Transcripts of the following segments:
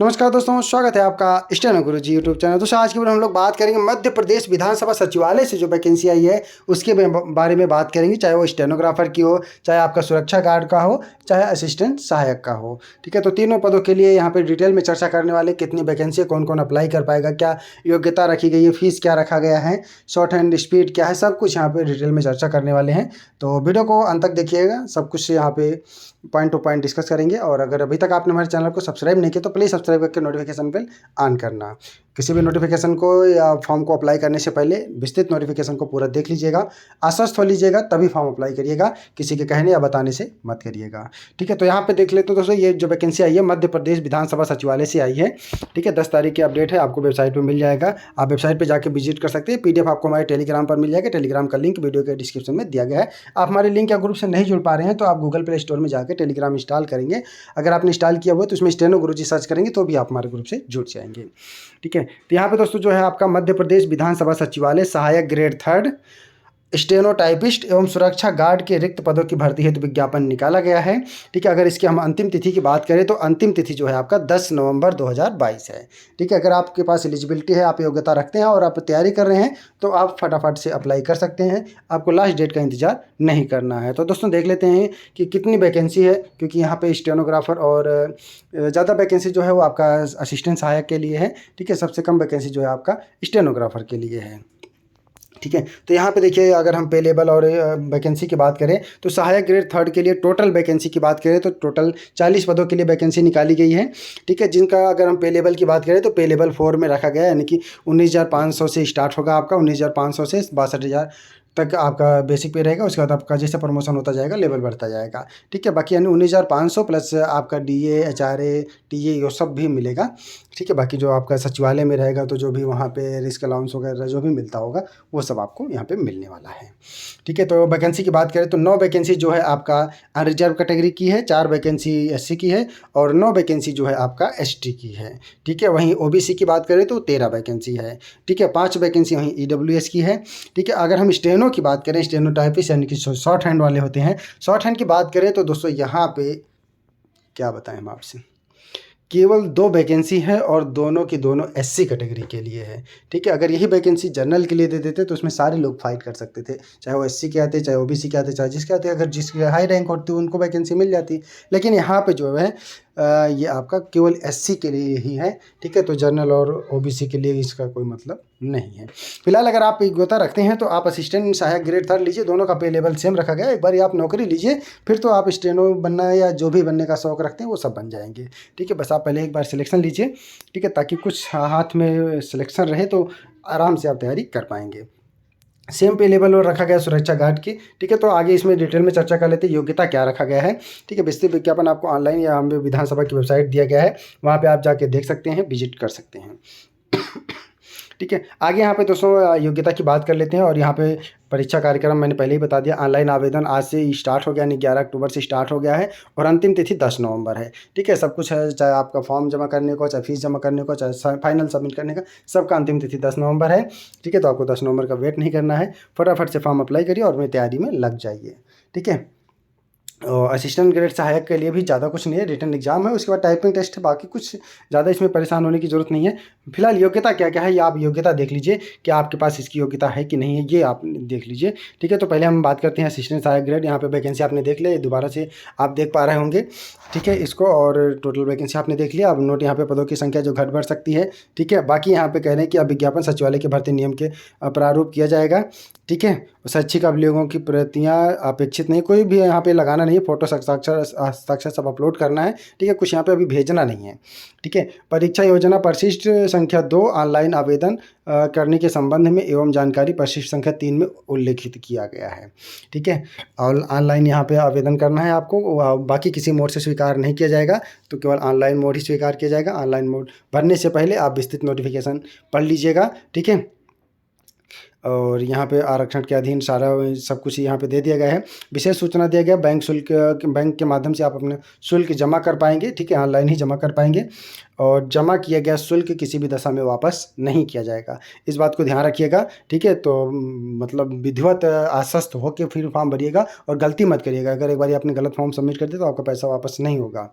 नमस्कार दोस्तों, स्वागत है आपका स्टेनो गुरुजी यूट्यूब चैनल। दोस्तों आज की वीडियो हम लोग बात करेंगे मध्य प्रदेश विधानसभा सचिवालय से जो वैकेंसी आई है उसके बारे में बात करेंगे। चाहे वो स्टेनोग्राफर की हो, चाहे आपका सुरक्षा गार्ड का हो, चाहे असिस्टेंट सहायक का हो। ठीक है, तो तीनों पदों के लिए यहाँ पे डिटेल में चर्चा करने वाले, कितनी वैकेंसी, कौन कौन अप्लाई कर पाएगा, क्या योग्यता रखी गई है, फीस क्या रखा गया है, शॉर्ट हैंड स्पीड क्या है, सब कुछ यहाँ पे डिटेल में चर्चा करने वाले हैं। तो वीडियो को अंत तक देखिएगा, सब कुछ यहाँ पे पॉइंट टू पॉइंट डिस्कस करेंगे। और अगर अभी तक आपने हमारे चैनल को सब्सक्राइब नहीं किया तो प्लीज़ सब्सक्राइब करके नोटिफिकेशन बेल ऑन करना। किसी भी नोटिफिकेशन को या फॉर्म को अप्लाई करने से पहले विस्तृत नोटिफिकेशन को पूरा देख लीजिएगा, आश्वस्त हो लीजिएगा, तभी फॉर्म अप्लाई करिएगा। किसी के कहने या बताने से मत करिएगा। ठीक है, तो यहाँ पे देख लेते हो दोस्तों, ये जो वैकेंसी आई है मध्य प्रदेश विधानसभा सचिवालय से आई है। ठीक है, 10 तारीख की अपडेट है, आपको वेबसाइट पर मिल जाएगा। आप वेबसाइट पर जाकर विजिट कर सकते हैं। PDF आपको हमारे टेलीग्राम पर मिल जाएगा। टेलीग्राम का लिंक वीडियो के डिस्क्रिप्शन में दिया गया है। आप हमारे लिंक या ग्रुप से नहीं जुड़ पा रहे हैं तो आप गूगल प्ले स्टोर में जाकर टेलीग्राम इंस्टॉल करेंगे। अगर आपने इंस्टॉल किया हुआ तो उसमें स्टेनो गुरुजी सर्च करेंगे तो भी आप हमारे ग्रुप से जुड़ जाएंगे। ठीक है, तो यहाँ पे दोस्तों जो है आपका मध्य प्रदेश विधानसभा सचिवालय सहायक ग्रेड 3 स्टेनोटाइपिस्ट एवं सुरक्षा गार्ड के रिक्त पदों की भर्ती हेतु विज्ञापन निकाला गया है। ठीक है, अगर इसकी हम अंतिम तिथि की बात करें तो अंतिम तिथि जो है आपका 10 नवंबर 2022 है। ठीक है, अगर आपके पास एलिजिबिलिटी है, आप योग्यता रखते हैं और आप तैयारी कर रहे हैं तो आप फटाफट से अप्लाई कर सकते हैं। आपको लास्ट डेट का इंतजार नहीं करना है। तो दोस्तों देख लेते हैं कि कितनी वैकेंसी है, क्योंकि यहाँ पे स्टेनोग्राफर और ज़्यादा वैकेंसी जो है वो आपका असिस्टेंट सहायक के लिए है। ठीक है, सबसे कम वैकेंसी जो है आपका स्टेनोग्राफर के लिए है। ठीक है, तो यहाँ पे देखिए, अगर हम पे लेवल और वैकेंसी की बात करें तो सहायक ग्रेड 3 के लिए टोटल वैकेंसी की बात करें तो टोटट 40 पदों के लिए वैकेंसी निकाली गई है। ठीक है, जिनका अगर हम पे लेवल की बात करें तो पे लेवल 4 में रखा गया है, यानी कि 19,500 से स्टार्ट होगा आपका। 19,500 से 62,000 तक आपका बेसिक पे रहेगा। उसके बाद आपका जैसे प्रमोशन होता जाएगा लेवल बढ़ता जाएगा। ठीक है, बाकी यानी 19,500 प्लस आपका DA HRA TA ये सब भी मिलेगा। ठीक है, बाकी जो आपका सचिवालय में रहेगा तो जो भी वहाँ पे रिस्क अलाउंस वगैरह जो भी मिलता होगा वो सब आपको यहाँ पे मिलने वाला है। ठीक है, तो वैकेंसी की बात करें तो 9 वैकेंसी जो है आपका अनरिजर्व कैटेगरी की है, 4 वैकेंसी SC की है और 9 वैकेंसी जो है आपका ST की है। ठीक है, वहीं OBC की बात करें तो 13 वैकेंसी है। ठीक है, 5 वैकेंसी वहीं EWS की है। ठीक है, अगर हम स्टेनो की बात करें, स्टेनोटाइपिस्ट यानी कि शॉर्ट हैंड वाले होते हैं, शॉर्ट हैंड की बात करें तो दोस्तों यहाँ पे क्या बताएं हम आपसे, केवल 2 वैकेंसी है और दोनों की दोनों SC कैटेगरी के लिए है। ठीक है, अगर यही वैकेंसी जनरल के लिए दे देते तो उसमें सारे लोग फाइट कर सकते थे, चाहे वो SC के आते, चाहे OBC के आते, चाहे जिसके आते। अगर जिसके हाई रैंक होती उनको वैकेंसी मिल जाती, लेकिन यहाँ पे जो है ये आपका केवल SC के लिए ही है। ठीक है, तो जनरल और OBC के लिए इसका कोई मतलब नहीं है। फिलहाल अगर आप योग्यता रखते हैं तो आप असिस्टेंट सहायक ग्रेड 3 लीजिए, दोनों का पे लेवल सेम रखा गया है। एक बार आप नौकरी लीजिए, फिर तो आप स्टेनो बनना या जो भी बनने का शौक रखते हैं वो सब बन जाएंगे। ठीक है, बस आप पहले एक बार सिलेक्शन लीजिए। ठीक है, ताकि कुछ हाथ में सिलेक्शन रहे तो आराम से आप तैयारी कर पाएंगे। सेम पे लेवल और रखा गया सुरक्षा गार्ड की। ठीक है, तो आगे इसमें डिटेल में चर्चा कर लेते हैं योग्यता क्या रखा गया है। ठीक है, विस्तृत विज्ञापन आपको ऑनलाइन या हमें विधानसभा की वेबसाइट दिया गया है, वहाँ पे आप जाके देख सकते हैं, विजिट कर सकते हैं। ठीक है, आगे यहाँ पे दोस्तों योग्यता की बात कर लेते हैं। और यहाँ पे परीक्षा कार्यक्रम मैंने पहले ही बता दिया, ऑनलाइन आवेदन आज से स्टार्ट हो गया, यानी 11 अक्टूबर से स्टार्ट हो गया है और अंतिम तिथि 10 नवंबर है। ठीक है, सब कुछ है, चाहे आपका फॉर्म जमा करने को, चाहे फीस जमा करने को, चाहे फाइनल सबमिट करने का, सबका अंतिम तिथि 10 नवंबर है। ठीक है, तो आपको 10 नवंबर का वेट नहीं करना है, फटाफट से फॉर्म अप्लाई करिए और अपनी तैयारी में लग जाइए। ठीक है, और असिस्टेंट ग्रेड सहायक के लिए भी ज़्यादा कुछ नहीं है, रिटन एग्जाम है, उसके बाद टाइपिंग टेस्ट है, बाकी कुछ ज़्यादा इसमें परेशान होने की ज़रूरत नहीं है। फिलहाल योग्यता क्या क्या है ये आप योग्यता देख लीजिए कि आपके पास इसकी योग्यता है कि नहीं है, ये आप देख लीजिए। ठीक है, तो पहले हम बात करते हैं असिस्टेंट सहायक ग्रेड। यहाँ पे वैकेंसी आपने देख लिया, दोबारा से आप देख पा रहे होंगे। ठीक है, इसको और टोटल वैकेंसी आपने देख लिया। अब नोट यहाँ पे पदों की संख्या जो घट बढ़ सकती है। ठीक है, बाकी यहाँ पे कह रहे हैं कि अब विज्ञापन सचिवालय के भर्ती नियम के प्रारूप किया जाएगा। ठीक है, शैक्षिक अभिलेखों की प्रतियाँ अपेक्षित नहीं, कोई भी यहाँ पे लगाना नहीं है, फोटो हस्ताक्षर सब अपलोड करना है। ठीक है, कुछ यहाँ पे अभी भेजना नहीं है। ठीक है, परीक्षा योजना परिशिष्ट संख्या 2 ऑनलाइन आवेदन करने के संबंध में एवं जानकारी परिशिष्ट संख्या 3 में उल्लेखित किया गया है। ठीक है, और ऑनलाइन यहाँ पे आवेदन करना है आपको, बाकी किसी मोड से स्वीकार नहीं किया जाएगा, तो केवल ऑनलाइन मोड ही स्वीकार किया जाएगा। ऑनलाइन मोड भरने से पहले आप विस्तृत नोटिफिकेशन पढ़ लीजिएगा। ठीक है, और यहाँ पे आरक्षण के अधीन सारा सब कुछ यहाँ पे दे दिया गया है। विशेष सूचना दिया गया, बैंक के माध्यम से आप अपने शुल्क जमा कर पाएंगे, ठीक है, ऑनलाइन ही जमा कर पाएंगे और जमा किया गया शुल्क किसी भी दशा में वापस नहीं किया जाएगा, इस बात को ध्यान रखिएगा, ठीक है। तो मतलब विधिवत आश्वस्त होकर फिर फॉर्म भरिएगा और गलती मत करिएगा, अगर एक बार आपने गलत फॉर्म सबमिट कर दिया तो आपका पैसा वापस नहीं होगा,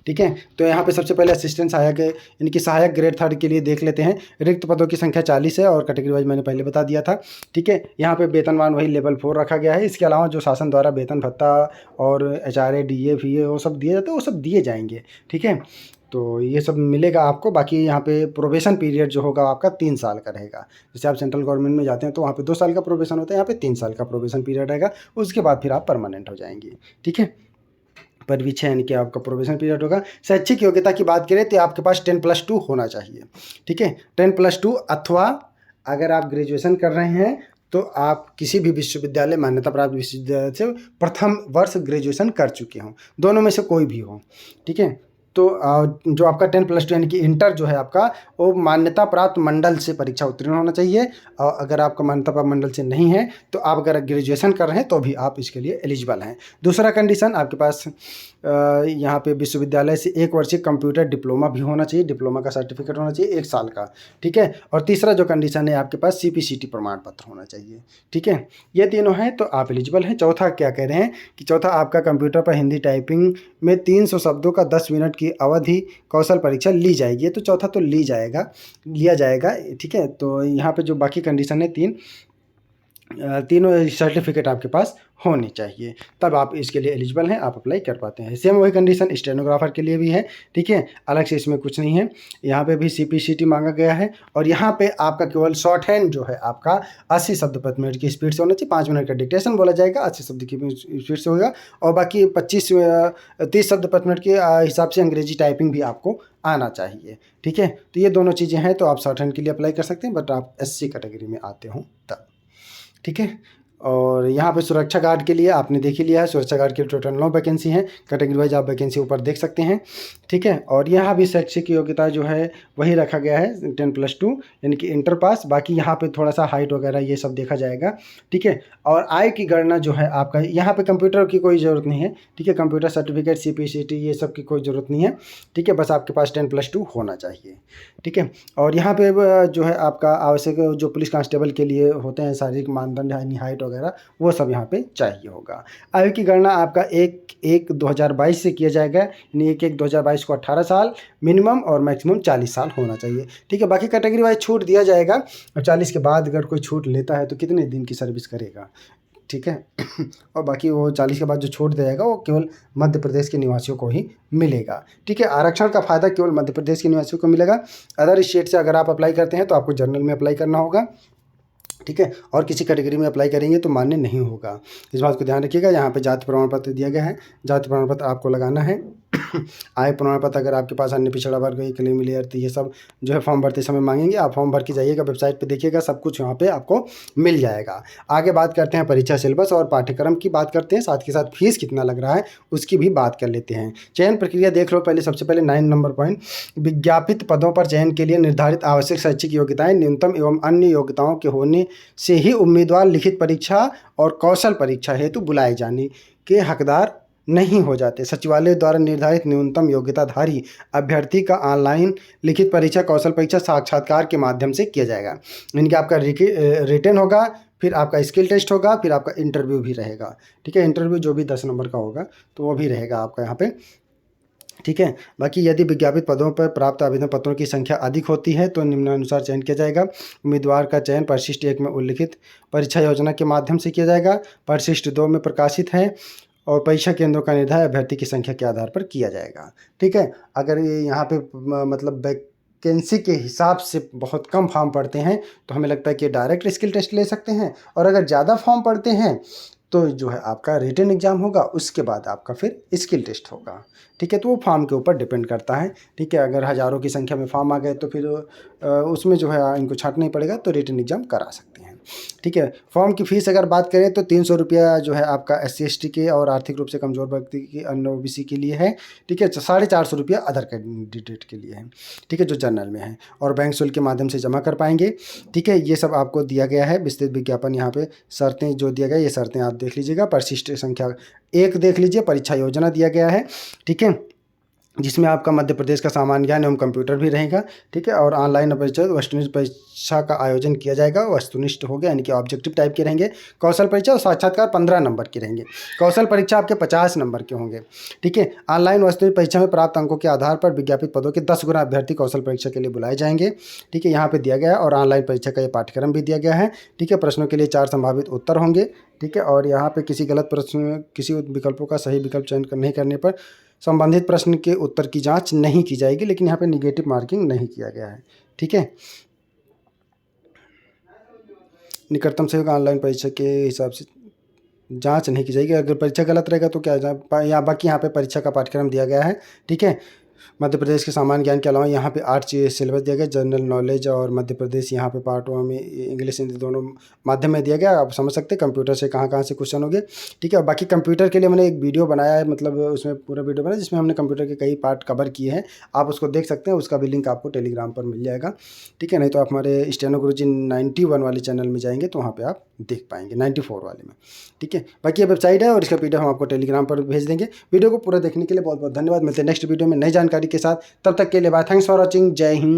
ठीक है। तो यहाँ पे सबसे पहले असिस्टेंट सहायक इनकी सहायक ग्रेड 3 के लिए देख लेते हैं। रिक्त पदों की संख्या 40 है और कैटेगरी वाइज मैंने पहले बता दिया था, ठीक है। यहाँ पे वेतनमान वही लेवल 4 रखा गया है। इसके अलावा जो शासन द्वारा वेतन भत्ता और HRA DA FA वो सब दिए जाते हैं, वो सब दिए जाएंगे, ठीक है। तो ये सब मिलेगा आपको। बाकी यहाँ पे प्रोबेशन पीरियड जो होगा आपका 3 साल का रहेगा। जैसे आप सेंट्रल गवर्नमेंट में जाते हैं तो वहाँ पे 2 साल का प्रोबेशन होता है, यहाँ पे 3 साल का प्रोबेशन पीरियड रहेगा, उसके बाद फिर आप परमानेंट हो जाएंगे, ठीक है। परिवीक्षण कि आपका प्रोबेशन पीरियड होगा। शैक्षिक योग्यता की बात करें तो आपके पास 10+2 होना चाहिए, ठीक है, 10+2, अथवा अगर आप ग्रेजुएशन कर रहे हैं तो आप किसी भी विश्वविद्यालय, मान्यता प्राप्त विश्वविद्यालय से प्रथम वर्ष ग्रेजुएशन कर चुके हों, दोनों में से कोई भी हो, ठीक है। तो जो आपका 10+2 यानी कि इंटर जो है आपका, वो मान्यता प्राप्त मंडल से परीक्षा उत्तीर्ण होना चाहिए। और अगर आपका मान्यता प्राप्त मंडल से नहीं है तो आप अगर ग्रेजुएशन कर रहे हैं तो भी आप इसके लिए एलिजिबल हैं। दूसरा कंडीशन, आपके पास यहाँ पे विश्वविद्यालय से 1 वर्षीय कंप्यूटर डिप्लोमा भी होना चाहिए, डिप्लोमा का सर्टिफिकेट होना चाहिए 1 साल का, ठीक है। और तीसरा जो कंडीशन है, आपके पास CPCT प्रमाण पत्र होना चाहिए, ठीक है। ये तीनों हैं तो आप एलिजिबल हैं। चौथा क्या कह रहे हैं कि चौथा आपका कंप्यूटर पर हिंदी टाइपिंग में 300 शब्दों का 10 मिनट की अवधि कौशल परीक्षा ली जाएगी। तो चौथा तो लिया जाएगा, ठीक है। तो यहाँ पे जो बाकी कंडीशन है, तीनों सर्टिफिकेट आपके पास होनी चाहिए, तब आप इसके लिए एलिजिबल हैं, आप अप्लाई कर पाते हैं। सेम वही कंडीशन स्टेनोग्राफर के लिए भी है, ठीक है, अलग से इसमें कुछ नहीं है। यहाँ पे भी CPCT मांगा गया है और यहाँ पे आपका केवल शॉर्ट हैंड जो है आपका 80 शब्द प्रति मिनट की स्पीड से होना चाहिए। 5 मिनट का डिक्टेशन बोला जाएगा, 80 शब्द की स्पीड से होगा और बाकी 30 शब्द प्रति मिनट के हिसाब से अंग्रेजी टाइपिंग भी आपको आना चाहिए, ठीक है। तो ये दोनों चीज़ें हैं, तो आप शॉर्ट हैंड के लिए अप्लाई कर सकते हैं, बट आप SC कैटेगरी में आते हो तब, ठीक है। और यहाँ पे सुरक्षा गार्ड के लिए आपने देख ही लिया है, सुरक्षा गार्ड के टोटल 9 वैकेंसी हैं, कैटेगरी वाइज आप वैकेंसी ऊपर देख सकते हैं, ठीक है। और यहाँ भी शैक्षिक योग्यता जो है वही रखा गया है 10+2 यानी कि इंटर पास। बाकी यहाँ पे थोड़ा सा हाइट वगैरह ये सब देखा जाएगा, ठीक है। और आय की गणना जो है आपका, यहाँ पे कंप्यूटर की कोई ज़रूरत नहीं है, ठीक है, कंप्यूटर सर्टिफिकेट CPCT ये सब की कोई ज़रूरत नहीं है, ठीक है, बस आपके पास 10+2 होना चाहिए, ठीक है। और यहाँ पे जो है आपका आवश्यक जो पुलिस कांस्टेबल के लिए होते हैं शारीरिक मानदंड यानी हाइट वगैरह, वो सब यहाँ पे चाहिए होगा। आयु की गणना आपका 1/1/2022 से किया जाएगा, यानी 1/1/2022 को 18 साल मिनिमम और मैक्सिमम 40 साल होना चाहिए, ठीक है। बाकी कैटेगरी वाइज छूट दिया जाएगा और 40 के बाद अगर कोई छूट लेता है तो कितने दिन की सर्विस करेगा, ठीक है। और बाकी वो 40 के बाद जो छूट जाएगा वो केवल मध्य प्रदेश के निवासियों को ही मिलेगा, ठीक है। आरक्षण का फ़ायदा केवल मध्य प्रदेश के निवासियों को मिलेगा। अदर स्टेट से अगर आप अप्लाई करते हैं तो आपको जनरल में अप्लाई करना होगा, ठीक है, और किसी कैटेगरी में अप्लाई करेंगे तो मान्य नहीं होगा, इस बात को ध्यान रखिएगा। यहाँ पे जाति प्रमाण पत्र दिया गया है, जाति प्रमाण पत्र आपको लगाना है। आय प्रमाण पत्र अगर आपके पास अन्य पिछड़ा वर्ग क्लेम लेयर, तो ये सब जो है फॉर्म भरते समय मांगेंगे, आप फॉर्म भर के जाइएगा, वेबसाइट पे देखिएगा, सब कुछ यहाँ पे आपको मिल जाएगा। आगे बात करते हैं परीक्षा सिलेबस और पाठ्यक्रम की बात करते हैं, साथ के साथ फीस कितना लग रहा है उसकी भी बात कर लेते हैं। चयन प्रक्रिया देख लो पहले, सबसे पहले 9 नंबर पॉइंट, विज्ञापित पदों पर चयन के लिए निर्धारित आवश्यक शैक्षिक योग्यताएं न्यूनतम एवं अन्य योग्यताओं के होने से ही उम्मीदवार लिखित परीक्षा और कौशल परीक्षा हेतु बुलाए जाने के हकदार नहीं हो जाते। सचिवालय द्वारा निर्धारित न्यूनतम योग्यताधारी अभ्यर्थी का ऑनलाइन लिखित परीक्षा, कौशल परीक्षा साक्षात्कार के माध्यम से किया जाएगा, यानी कि आपका रिटन होगा, फिर आपका स्किल टेस्ट होगा, फिर आपका इंटरव्यू भी रहेगा, ठीक है। इंटरव्यू जो भी 10 नंबर का होगा तो वो भी रहेगा आपका यहाँ पे, ठीक है। बाकी यदि विज्ञापित पदों पर प्राप्त आवेदन पत्रों की संख्या अधिक होती है तो निम्नानुसार चयन किया जाएगा। उम्मीदवार का चयन परिशिष्ट 1 में उल्लिखित परीक्षा योजना के माध्यम से किया जाएगा, परिशिष्ट 2 में प्रकाशित है, और परीक्षा केंद्रों का निर्धारण अभ्यर्थी की संख्या के आधार पर किया जाएगा, ठीक है। अगर ये यहाँ पे मतलब वैकेंसी के हिसाब से बहुत कम फॉर्म पड़ते हैं तो हमें लगता है कि डायरेक्ट स्किल टेस्ट ले सकते हैं, और अगर ज़्यादा फॉर्म पड़ते हैं तो जो है आपका रिटन एग्जाम होगा, उसके बाद आपका फिर स्किल टेस्ट होगा, ठीक है। तो वो फॉर्म के ऊपर डिपेंड करता है, ठीक है। अगर हज़ारों की संख्या में फॉर्म आ गए तो फिर उसमें जो है इनको छांटना ही पड़ेगा, तो रिटन एग्जाम करा सकते हैं। सकते हैं। ठीक है, फॉर्म की फ़ीस अगर बात करें तो 300 रुपया जो है आपका SC/ST के और आर्थिक रूप से कमज़ोर व्यक्ति के अन्य OBC के लिए है। ठीक है, 450 रुपया अदर कैंडिडेट के लिए है। ठीक है, जो जनरल में है, और बैंक शुल्क के माध्यम से जमा कर पाएंगे। ठीक है, ये सब आपको दिया गया है विस्तृत विज्ञापन। यहाँ पे शर्तें जो दिया गया, ये शर्तें आप देख लीजिएगा। परिशिष्ट संख्या 1 देख लीजिए, परीक्षा योजना दिया गया है। ठीक है, जिसमें आपका मध्य प्रदेश का सामान्य ज्ञान एवं कंप्यूटर भी रहेगा। ठीक है, और ऑनलाइन परीक्षा वस्तुनिष्ठ परीक्षा का आयोजन किया जाएगा। वस्तुनिष्ठ हो गया यानी कि ऑब्जेक्टिव टाइप के रहेंगे। कौशल परीक्षा और साक्षात्कार 15 नंबर के रहेंगे। कौशल परीक्षा आपके 50 नंबर के होंगे। ठीक है, ऑनलाइन वस्तुनिष्ठ परीक्षा में प्राप्त अंकों के आधार पर विज्ञापित पदों के 10 गुना अभ्यर्थी कौशल परीक्षा के लिए बुलाए जाएंगे। ठीक है, यहाँ पे दिया गया है, और ऑनलाइन परीक्षा का ये पाठ्यक्रम भी दिया गया है। ठीक है, प्रश्नों के लिए 4 संभावित उत्तर होंगे। ठीक है, और यहाँ पे किसी गलत प्रश्न, किसी विकल्पों का सही विकल्प चयन नहीं करने पर संबंधित प्रश्न के उत्तर की जांच नहीं की जाएगी, लेकिन यहाँ पे निगेटिव मार्किंग नहीं किया गया है। ठीक है, निकटतम सहयोग ऑनलाइन परीक्षा के हिसाब से जांच नहीं की जाएगी। अगर परीक्षा गलत रहेगा तो क्या, या बाकी यहाँ पे परीक्षा का पाठ्यक्रम दिया गया है। ठीक है, मध्य प्रदेश के सामान्य ज्ञान के अलावा यहाँ पे 8 चीज़ सिलेबस दिया गया। जनरल नॉलेज और मध्य प्रदेश यहाँ पे पार्ट 1 में इंग्लिश हिंदी दोनों माध्यम में दिया गया। आप समझ सकते हैं कंप्यूटर से कहाँ कहाँ से क्वेश्चन होंगे। ठीक है, बाकी कंप्यूटर के लिए मैंने एक वीडियो बनाया है, मतलब उसमें पूरा वीडियो बनाया जिसमें हमने कंप्यूटर के कई पार्ट कवर किए हैं। आप उसको देख सकते हैं, उसका भी लिंक आपको टेलीग्राम पर मिल जाएगा। ठीक है, नहीं तो आप हमारे स्टेनो गुरुजी 91 वाले चैनल में जाएंगे तो वहाँ पर आप देख पाएंगे, 94 वाले में। ठीक है, बाकी ये वेबसाइट है और इसका PDF हम आपको टेलीग्राम पर भेज देंगे। वीडियो को पूरा देखने के लिए बहुत बहुत धन्यवाद। मिलते हैं नेक्स्ट वीडियो में नई जानकारी के साथ। तब तक के लिए बाय। Thanks for watching. जय हिंद।